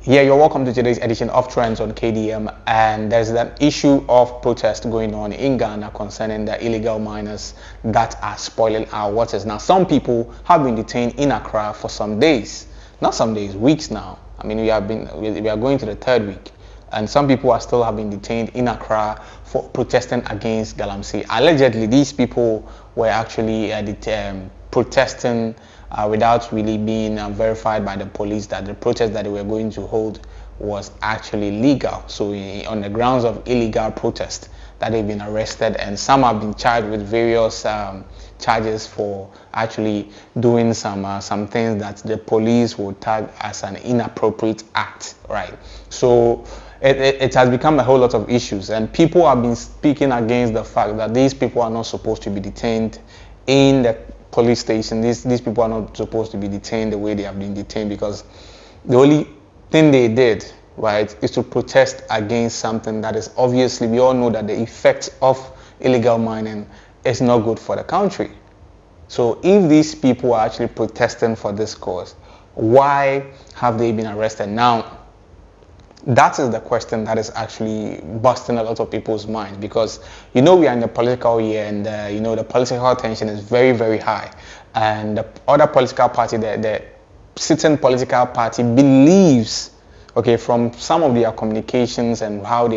Yeah, you're welcome to today's edition of Trends on KDM. And there's an issue of protest going on in Ghana concerning the illegal miners that are spoiling our waters. Now, some people have been detained in Accra for some days, not some days, weeks now. I mean, we are going to the third week, and some people are still have been detained in Accra for protesting against Galamsey. Allegedly, these people were actually protesting without really being verified by the police that the protest that they were going to hold was actually legal. So on the grounds of illegal protest that they've been arrested, and some have been charged with various charges for actually doing some things that the police would tag as an inappropriate act, right? So it has become a whole lot of issues, and people have been speaking against the fact that these people are not supposed to be detained in the police station. These people are not supposed to be detained the way they have been detained, because the only thing they did, right, is to protest against something that is obviously, we all know that the effects of illegal mining is not good for the country. So if these people are actually protesting for this cause, why have they been arrested now? That is the question that is actually busting a lot of people's minds, because we are in the political year, and the political tension is very, very high, and the other political party, the sitting political party, believes, okay, from some of their communications and how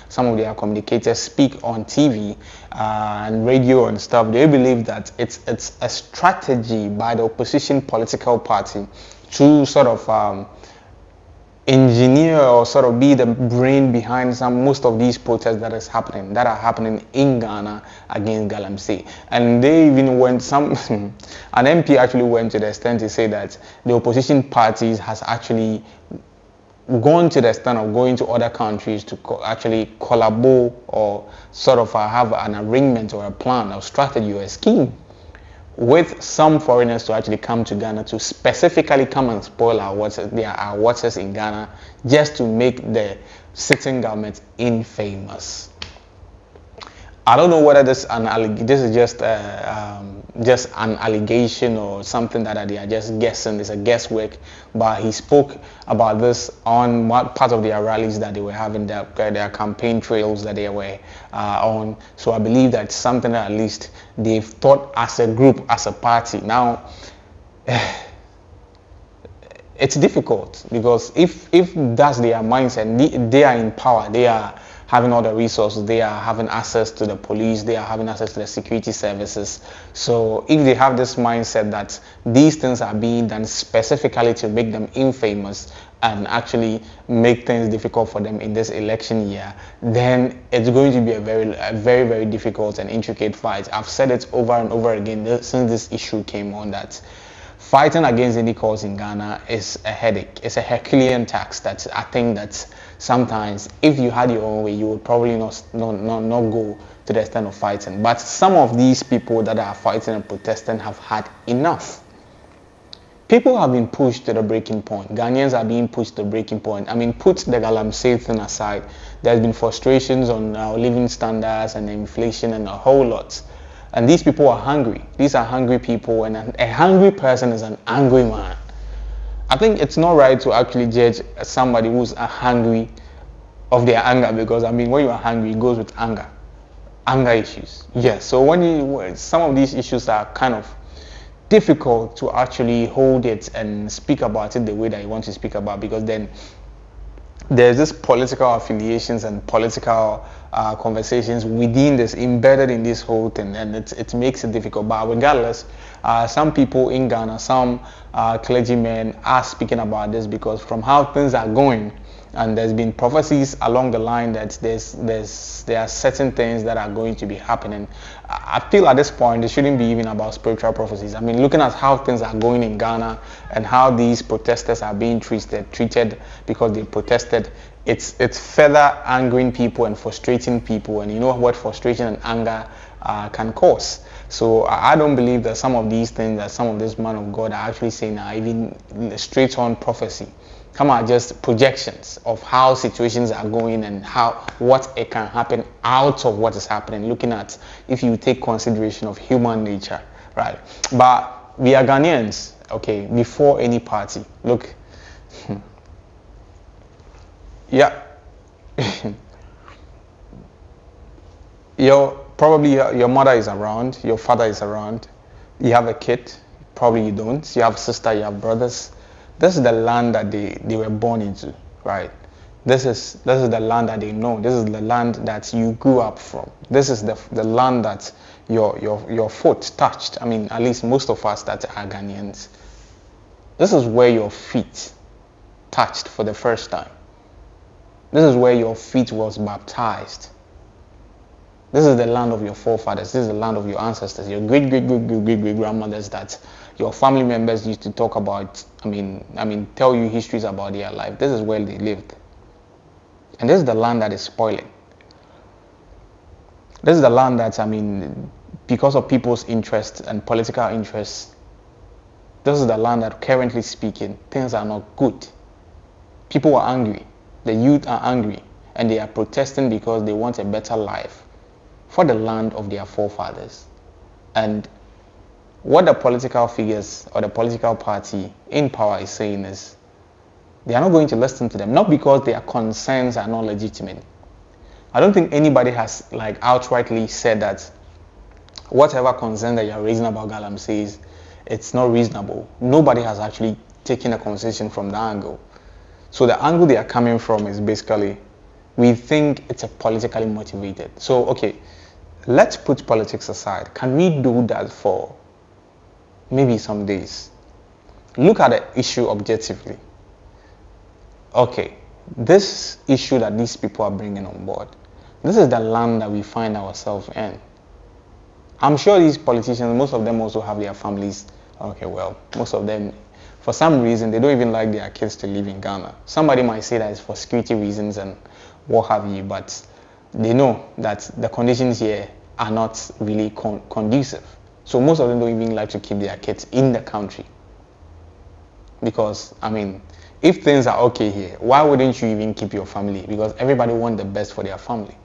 some of their communicators speak on TV and radio and stuff, they believe that it's a strategy by the opposition political party to sort of engineer or sort of be the brain behind most of these protests that are happening in Ghana against Galamsey. And they even went an MP actually went to the extent to say that the opposition parties has actually gone to the extent of going to other countries to actually collaborate or sort of have an arrangement or a plan or strategy or a scheme with some foreigners to actually come to Ghana to specifically come and spoil our waters in Ghana, just to make the sitting government infamous. I don't know whether this is just an allegation or something that they are just guessing. It's a guesswork, but he spoke about this on what part of their rallies that they were having, their campaign trails that they were on. So I believe that's something that at least they've thought as a group, as a party. Now, it's difficult, because if that's their mindset, they are in power, they are having all the resources, they are having access to the police, they are having access to the security services. So if they have this mindset that these things are being done specifically to make them infamous and actually make things difficult for them in this election year, then it's going to be a very, very difficult and intricate fight. I've said it over and over again since this issue came on, that fighting against any cause in Ghana is a headache. It's a Herculean task that I think that sometimes, if you had your own way, you would probably not go to the extent of fighting. But some of these people that are fighting and protesting have had enough. People have been pushed to the breaking point. Ghanaians are being pushed to the breaking point. I mean, put the Galamsey thing aside, there's been frustrations on our living standards and inflation and a whole lot. And these people are hungry. These are hungry people, and a hungry person is an angry man. I think it's not right to actually judge somebody who's hungry of their anger, because I mean, when you are hungry, it goes with anger issues. Yes. So some of these issues are kind of difficult to actually hold it and speak about it the way that you want to speak about, because then there's this political affiliations and political conversations within this, embedded in this whole thing, and it makes it difficult. But regardless, some people in Ghana, some clergymen are speaking about this, because from how things are going, and there's been prophecies along the line that there are certain things that are going to be happening. I feel at this point it shouldn't be even about spiritual prophecies. I mean, looking at how things are going in Ghana and how these protesters are being treated because they protested, it's further angering people and frustrating people, and you know what frustration and anger can cause. So I don't believe that some of these things that some of this man of God are actually saying are even straight on prophecy. Come on, just projections of how situations are going and what it can happen out of what is happening, looking at if you take consideration of human nature, right? But we are Ghanaians, okay, before any party. Look, Yeah. Your mother is around, your father is around, you have a kid, probably you don't, you have sister, you have brothers. This is the land that they were born into, right? This is the land that they know. This is the land that you grew up from. This is the land that your foot touched. I mean, at least most of us that are Ghanaians. This is where your feet touched for the first time. This is where your feet was baptized. This is the land of your forefathers. This is the land of your ancestors, your great grandmothers that your family members used to talk about. Tell you histories about their life. This is where they lived. And this is the land that is spoiling. This is the land that, because of people's interests and political interests, this is the land that, currently speaking, things are not good. People are angry. The youth are angry. And they are protesting because they want a better life for the land of their forefathers. And what the political figures or the political party in power is saying is, they are not going to listen to them, not because their concerns are not legitimate. I don't think anybody has outrightly said that whatever concern that you're raising about Galamsey, it's not reasonable. Nobody has actually taken a conversation from that angle. So the angle they are coming from is basically, we think it's a politically motivated. So okay, let's put politics aside. Can we do that for maybe some days? Look at the issue objectively. Okay, this issue that these people are bringing on board, this is the land that we find ourselves in. I'm sure these politicians, most of them also have their families. Okay, well, most of them, for some reason, they don't even like their kids to live in Ghana. Somebody might say that it's for security reasons and what have you, but they know that the conditions here are not really conducive. So most of them don't even like to keep their kids in the country. Because, if things are okay here, why wouldn't you even keep your family? Because everybody wants the best for their family.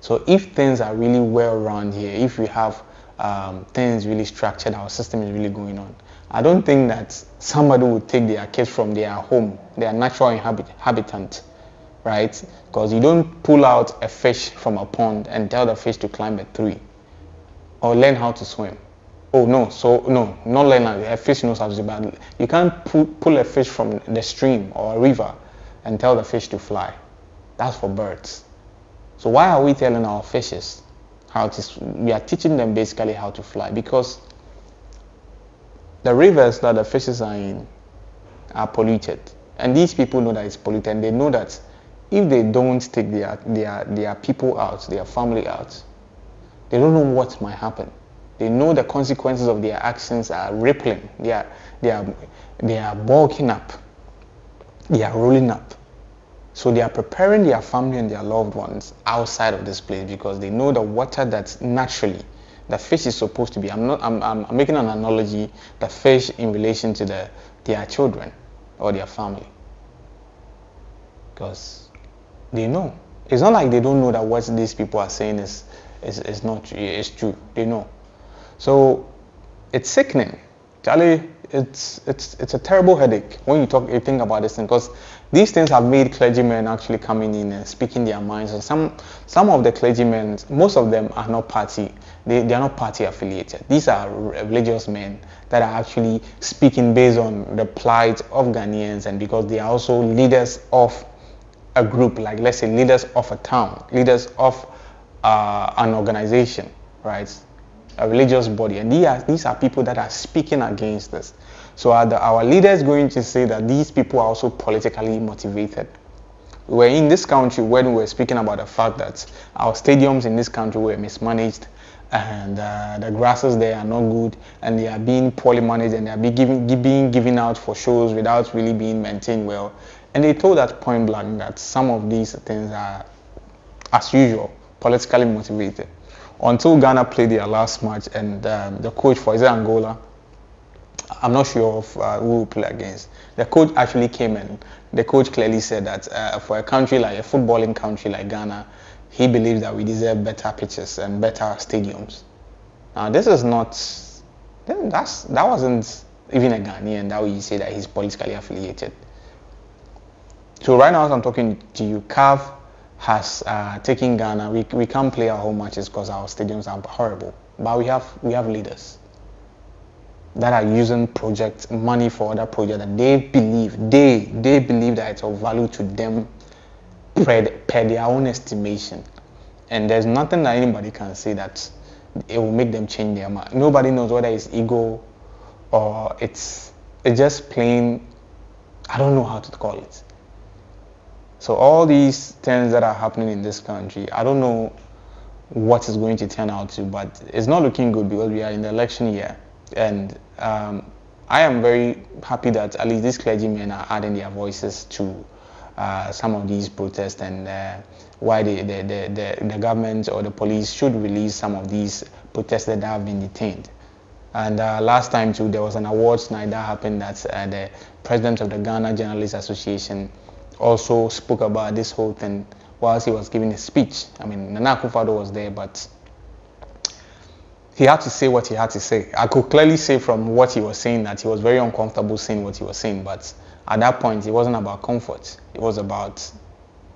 So if things are really well around here, if we have things really structured, our system is really going on, I don't think that somebody would take their kids from their home, their natural habitant, right? Because you don't pull out a fish from a pond and tell the fish to climb a tree or learn how to swim. Oh no, not learn how. A fish knows how to swim, but you can't pull a fish from the stream or a river and tell the fish to fly. That's for birds. So why are we telling our fishes how to? We are teaching them basically how to fly, because the rivers that the fishes are in are polluted, and these people know that it's polluted, and they know that if they don't take their people out, their family out, they don't know what might happen. They know the consequences of their actions are rippling. They are bulking up. They are rolling up. So they are preparing their family and their loved ones outside of this place, because they know the water that naturally the fish is supposed to be. I'm making an analogy, the fish in relation to their children or their family, because they know. It's not like they don't know that what these people are saying is true. They know. So it's sickening. Charlie, it's a terrible headache when you think about this thing, because these things have made clergymen actually coming in and speaking their minds. And some of the clergymen, most of them are not party. They are not party affiliated. These are religious men that are actually speaking based on the plight of Ghanaians, and because they are also leaders of a group, like let's say leaders of a town, leaders of an organization, right? A religious body, and these are people that are speaking against this. So are our leaders going to say that these people are also politically motivated? We were in this country when we were speaking about the fact that our stadiums in this country were mismanaged, and the grasses there are not good, and they are being poorly managed, and they are being given out for shows without really being maintained well. And they told us point blank that some of these things are, as usual, politically motivated. Until Ghana played their last match, and the coach for Angola, I'm not sure of who will play against. The coach actually came in. The coach clearly said that for a country like a footballing country like Ghana, he believes that we deserve better pitches and better stadiums. Now this is not. That wasn't even a Ghanaian that we say that he's politically affiliated. So right now, as I'm talking to you, CAF has taken Ghana. We can't play our home matches because our stadiums are horrible. But we have leaders that are using project money for other projects that they believe that it's of value to them per their own estimation. And there's nothing that anybody can say that it will make them change their mind. Nobody knows whether it's ego or it's just plain, I don't know how to call it. So all these things that are happening in this country, I don't know what is going to turn out to, but it's not looking good because we are in the election year. And I am very happy that at least these clergymen are adding their voices to some of these protests, and why the government or the police should release some of these protesters that have been detained. And last time too, there was an awards night that happened that the president of the Ghana Journalists Association also spoke about this whole thing whilst he was giving a speech. I mean, Nana Akufo-Addo was there, but he had to say what he had to say. I could clearly say from what he was saying that he was very uncomfortable saying what he was saying, but at that point, it wasn't about comfort. It was about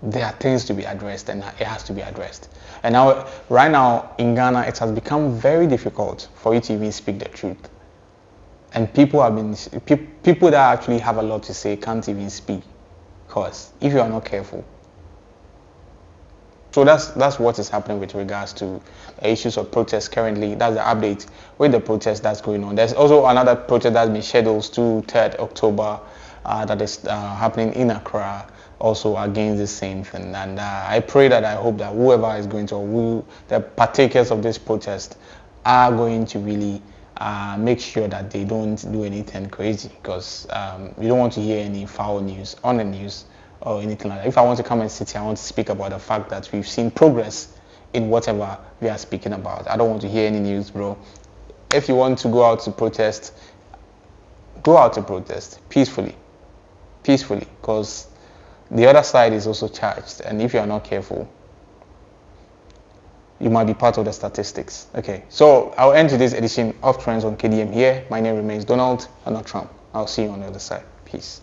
there are things to be addressed, and it has to be addressed. And now, right now in Ghana, it has become very difficult for you to even speak the truth. And people that actually have a lot to say can't even speak, because if you are not careful. So that's what is happening with regards to issues of protest currently. That's the update with the protest that's going on. There's also another protest that's been scheduled to 3rd October that is happening in Accra, also against the same thing. And I pray that I hope that whoever is going to, or the partakers of this protest are going to really make sure that they don't do anything crazy, because you don't want to hear any foul news on the news or anything like that. If I want to come and sit here, I want to speak about the fact that we've seen progress in whatever we are speaking about. I don't want to hear any news, bro. If you want to go out to protest, go out to protest peacefully, because the other side is also charged, and if you are not careful, you might be part of the statistics. Okay, so I'll end today's edition of Trends on KDM here. My name remains Donald, and not Trump. I'll see you on the other side. Peace.